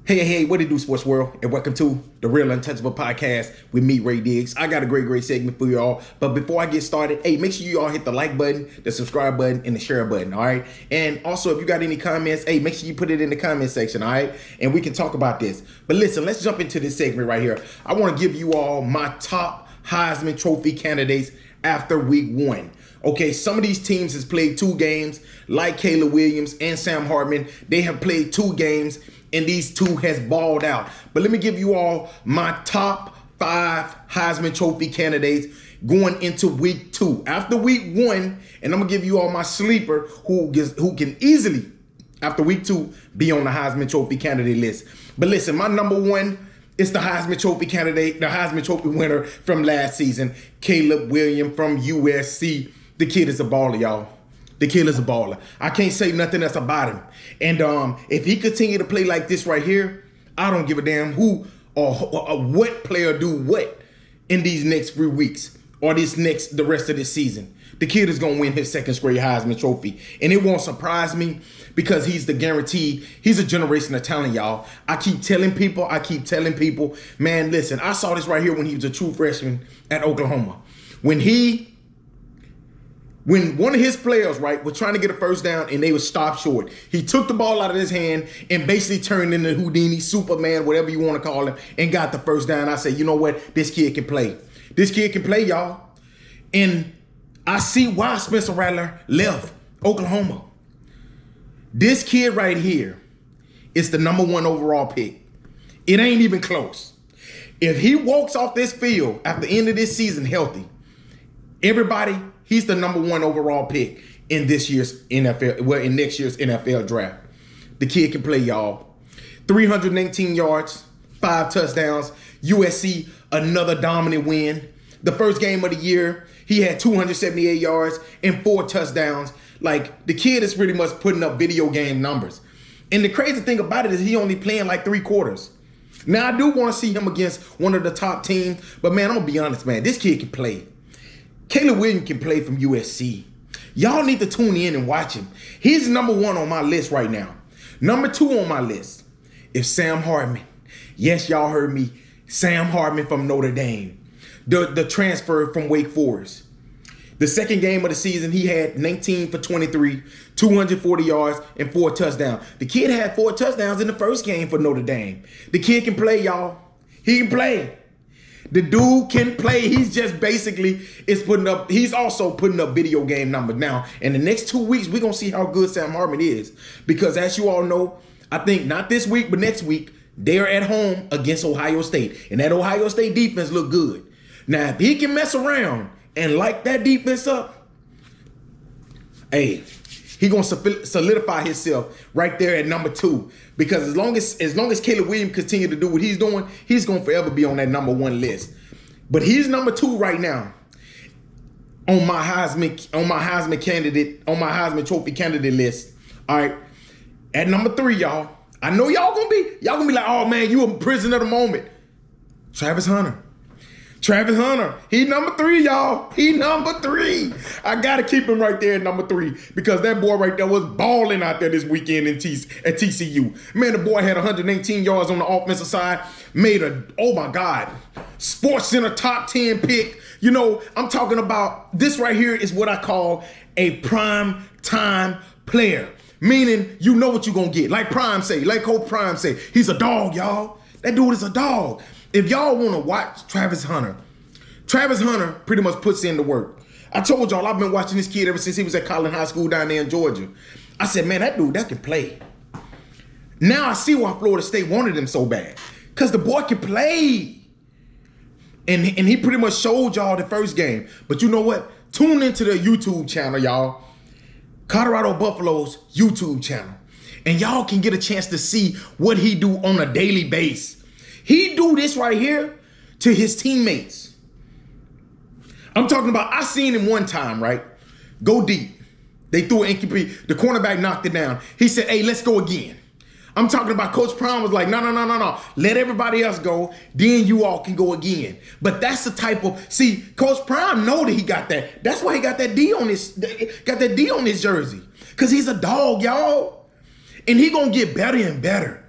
Hey, what it do, sports world? And welcome to the Real Untouchable Podcast with me, Ray Diggs. I got a great segment for y'all. But before I get started, hey, make sure you all hit the like button, the subscribe button, and the share button, all right? And also, if you got any comments, hey, make sure you put it in the comment section, all right? And we can talk about this. But listen, let's jump into this segment right here. I want to give you all my top Heisman Trophy candidates after week one. Okay, some of these teams has played 2 games, like Caleb Williams and Sam Hartman. They have played 2 games, and these 2 has balled out. But let me give you all my top 5 Heisman Trophy candidates going into week 2. After week 1, and I'm gonna give you all my sleeper who can easily, after week 2, be on the Heisman Trophy candidate list. But listen, my number 1 is the Heisman Trophy candidate, the Heisman Trophy winner from last season, Caleb Williams from USC. The kid is a baller, y'all. The kid is a baller. I can't say nothing else about him. And if he continue to play like this right here, I don't give a damn who or what player do what in these next 3 weeks or the rest of this season. The kid is going to win his 2nd straight Heisman Trophy. And it won't surprise me because he's the guarantee. He's a generation of talent, y'all. I keep telling people, man, listen, I saw this right here when he was a true freshman at Oklahoma. When one of his players, right, was trying to get a first down and they would stop short, he took the ball out of his hand and basically turned into Houdini, Superman, whatever you want to call him, and got the first down. I said, you know what? This kid can play. This kid can play, y'all. And I see why Spencer Rattler left Oklahoma. This kid right here is the number 1 overall pick. It ain't even close. If he walks off this field at the end of this season healthy, everybody, he's the number 1 overall pick in this year's NFL, well, in next year's NFL draft. The kid can play, y'all. 319 yards, 5 touchdowns. USC, another dominant win. The first game of the year, he had 278 yards and 4 touchdowns. Like, the kid is pretty much putting up video game numbers. And the crazy thing about it is he only playing like 3 quarters. Now, I do want to see him against one of the top teams, but man, I'm going to be honest, man, this kid can play. Caleb Williams can play from USC. Y'all need to tune in and watch him. He's number 1 on my list right now. Number 2 on my list is Sam Hartman. Yes, y'all heard me. Sam Hartman from Notre Dame. The transfer from Wake Forest. The second game of the season, he had 19 for 23, 240 yards, and 4 touchdowns. The kid had 4 touchdowns in the first game for Notre Dame. The kid can play, y'all. He can play. The dude can play. He's just basically he's also putting up video game numbers. Now, in the next 2 weeks, we're going to see how good Sam Hartman is. Because as you all know, I think not this week, but next week, they're at home against Ohio State. And that Ohio State defense look good. Now, if he can mess around and light that defense up, hey, he going to solidify himself right there at number 2. Because as long as Caleb Williams continue to do what he's doing, he's going to forever be on that number 1 list. But he's number 2 right now on my Heisman Trophy candidate list. All right. At number 3, y'all. I know y'all gonna be like, oh man, you a prisoner of the moment. Travis Hunter. He number 3, y'all. He number 3. I got to keep him right there at number 3 because that boy right there was balling out there this weekend at TCU. Man, the boy had 118 yards on the offensive side, made oh my God, Sports Center top 10 pick. You know, I'm talking about this right here is what I call a prime time player, meaning you know what you're going to get. Like Coach Prime say, he's a dog, y'all. That dude is a dog. If y'all want to watch Travis Hunter pretty much puts in the work. I told y'all I've been watching this kid ever since he was at Collin High School down there in Georgia. I said, man, that dude, that can play. Now I see why Florida State wanted him so bad. Because the boy can play. And he pretty much showed y'all the first game. But you know what? Tune into the YouTube channel, y'all. Colorado Buffalo's YouTube channel. And y'all can get a chance to see what he do on a daily basis. He do this right here to his teammates. I'm talking about, I seen him one time, right? Go deep. They threw an incomplete. The cornerback knocked it down. He said, hey, let's go again. I'm talking about Coach Prime was like, no. Let everybody else go. Then you all can go again. But that's the type of, see, Coach Prime know that he got that. That's why he got that D on his jersey. Because he's a dog, y'all. And he going to get better and better.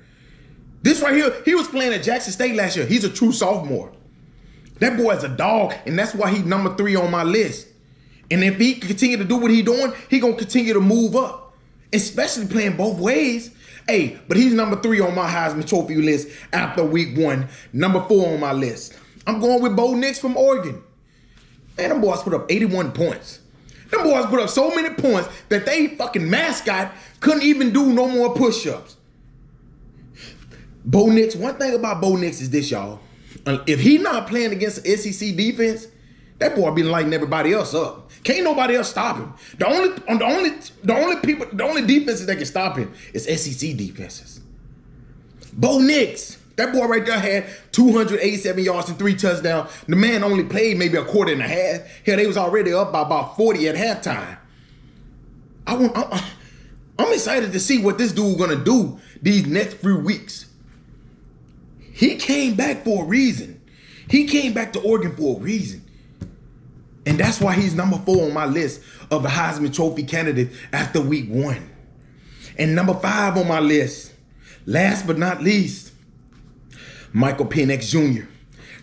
This right here, he was playing at Jackson State last year. He's a true sophomore. That boy is a dog, and that's why he's number 3 on my list. And if he continue to do what he's doing, he gonna continue to move up, especially playing both ways. Hey, but he's number 3 on my Heisman Trophy list after week 1. Number 4 on my list. I'm going with Bo Nix from Oregon. Man, them boys put up 81 points. Them boys put up so many points that they fucking mascot couldn't even do no more push-ups. Bo Nix, one thing about Bo Nix is this, y'all. If he not playing against the SEC defense, that boy be lighting everybody else up. Can't nobody else stop him. The only defenses that can stop him is SEC defenses. Bo Nix, that boy right there had 287 yards and 3 touchdowns. The man only played maybe a quarter and a half. Hell, they was already up by about 40 at halftime. I'm excited to see what this dude gonna do these next few weeks. He came back for a reason. He came back to Oregon for a reason. And that's why he's number 4 on my list of the Heisman Trophy candidates after week 1. And number 5 on my list, last but not least, Michael Penix Jr.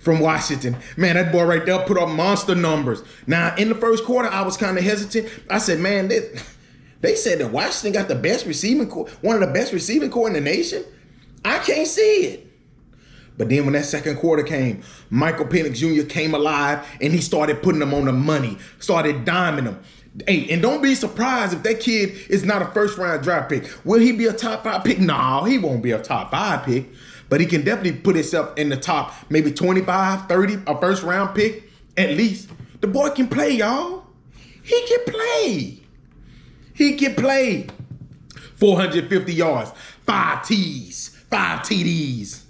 from Washington. Man, that boy right there put up monster numbers. Now, in the first quarter, I was kind of hesitant. I said, man, they said that Washington got the best receiving core, one of the best receiving core in the nation. I can't see it. But then when that second quarter came, Michael Penix Jr. came alive and he started putting them on the money, started diming them. Hey, and don't be surprised if that kid is not a first-round draft pick. Will he be a top 5 pick? No, he won't be a top 5 pick. But he can definitely put himself in the top, maybe 25, 30, a first-round pick at least. The boy can play, y'all. He can play. He can play. 450 yards, 5 T's, 5 TDs.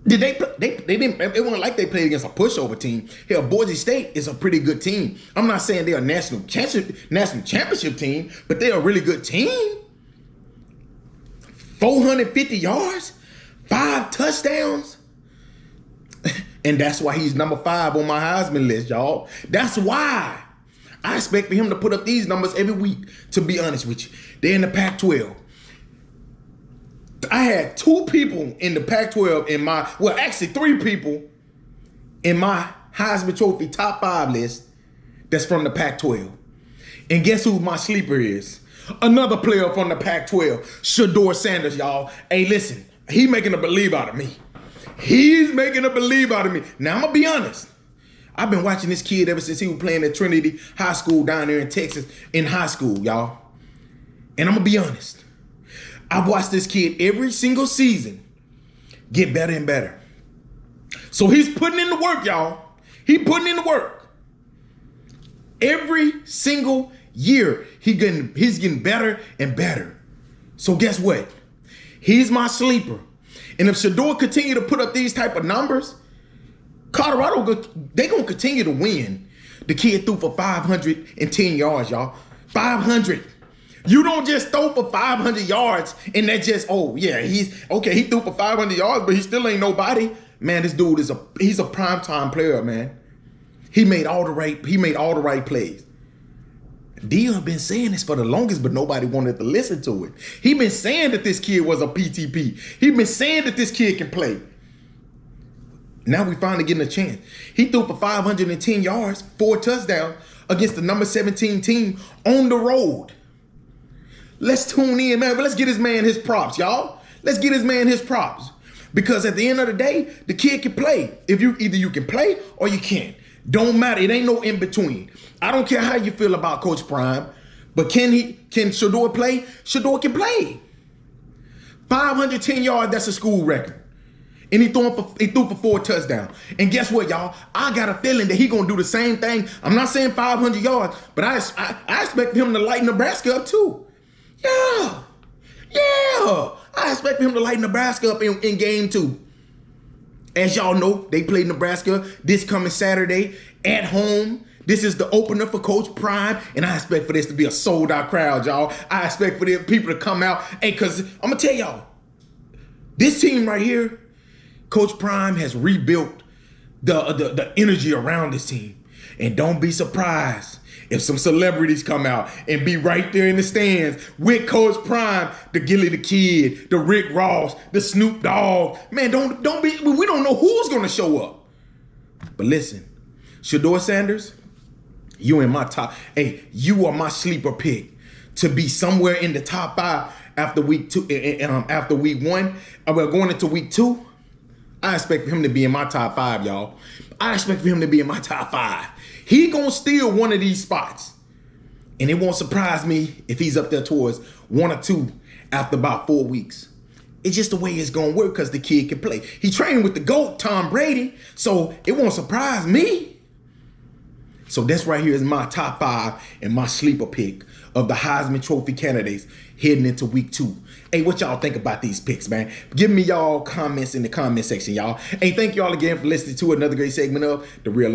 Did they didn't, it wasn't like they played against a pushover team. Hell, Boise State is a pretty good team. I'm not saying they're a national championship team, but they're a really good team. 450 yards, 5 touchdowns. And that's why he's number 5 on my Heisman list, y'all. That's why I expect for him to put up these numbers every week, to be honest with you. They're in the Pac-12. I had 2 people in the Pac-12 in my, well, actually 3 people in my Heisman Trophy top 5 list that's from the Pac-12. And guess who my sleeper is? Another player from the Pac-12, Shedeur Sanders, y'all. Hey, listen, he making a believe out of me. He's making a believe out of me. Now, I'm going to be honest. I've been watching this kid ever since he was playing at Trinity High School down there in Texas in high school, y'all. And I'm going to be honest. I've watched this kid every single season get better and better. So he's putting in the work, y'all. He's putting in the work. Every single year, he's getting better and better. So guess what? He's my sleeper. And if Shedeur continue to put up these type of numbers, Colorado, they going to continue to win. The kid threw for 510 yards, y'all. 500. You don't just throw for 500 yards and that just, oh yeah, he threw for 500 yards, but he still ain't nobody. Man, this dude he's a primetime player, man. He made all the right plays. Dion been saying this for the longest, but nobody wanted to listen to it. He been saying that this kid was a PTP. He been saying that this kid can play. Now we finally getting a chance. He threw for 510 yards, 4 touchdowns against the number 17 team on the road. Let's tune in, man. But let's get this man his props, y'all. Let's get this man his props. Because at the end of the day, the kid can play. Either you can play or you can't. Don't matter. It ain't no in between. I don't care how you feel about Coach Prime, but can Shedeur play? Shedeur can play. 510 yards, that's a school record. And he threw for 4 touchdowns. And guess what, y'all? I got a feeling that he gonna do the same thing. I'm not saying 500 yards, but I expect him to light Nebraska up too. Yeah. I expect him to light Nebraska up in game 2. As y'all know, they play Nebraska this coming Saturday at home. This is the opener for Coach Prime, and I expect for this to be a sold-out crowd, y'all. I expect for the people to come out. Hey, because I'm going to tell y'all, this team right here, Coach Prime has rebuilt the energy around this team. And don't be surprised if some celebrities come out and be right there in the stands with Coach Prime, the Gilly the Kid, the Rick Ross, the Snoop Dogg, man, don't be. We don't know who's gonna show up. But listen, Shedeur Sanders, you in my top. Hey, you are my sleeper pick to be somewhere in the top 5 after week 2. After week 1, we're going into week 2. I expect for him to be in my top 5, y'all. I expect for him to be in my top 5. He gonna steal one of these spots. And it won't surprise me if he's up there towards 1 or 2 after about 4 weeks. It's just the way it's gonna work because the kid can play. He trained with the GOAT, Tom Brady, so it won't surprise me. So this right here is my top 5 and my sleeper pick of the Heisman Trophy candidates heading into week 2. Hey, what y'all think about these picks, man? Give me y'all comments in the comment section, y'all. Hey, thank y'all again for listening to another great segment of The Real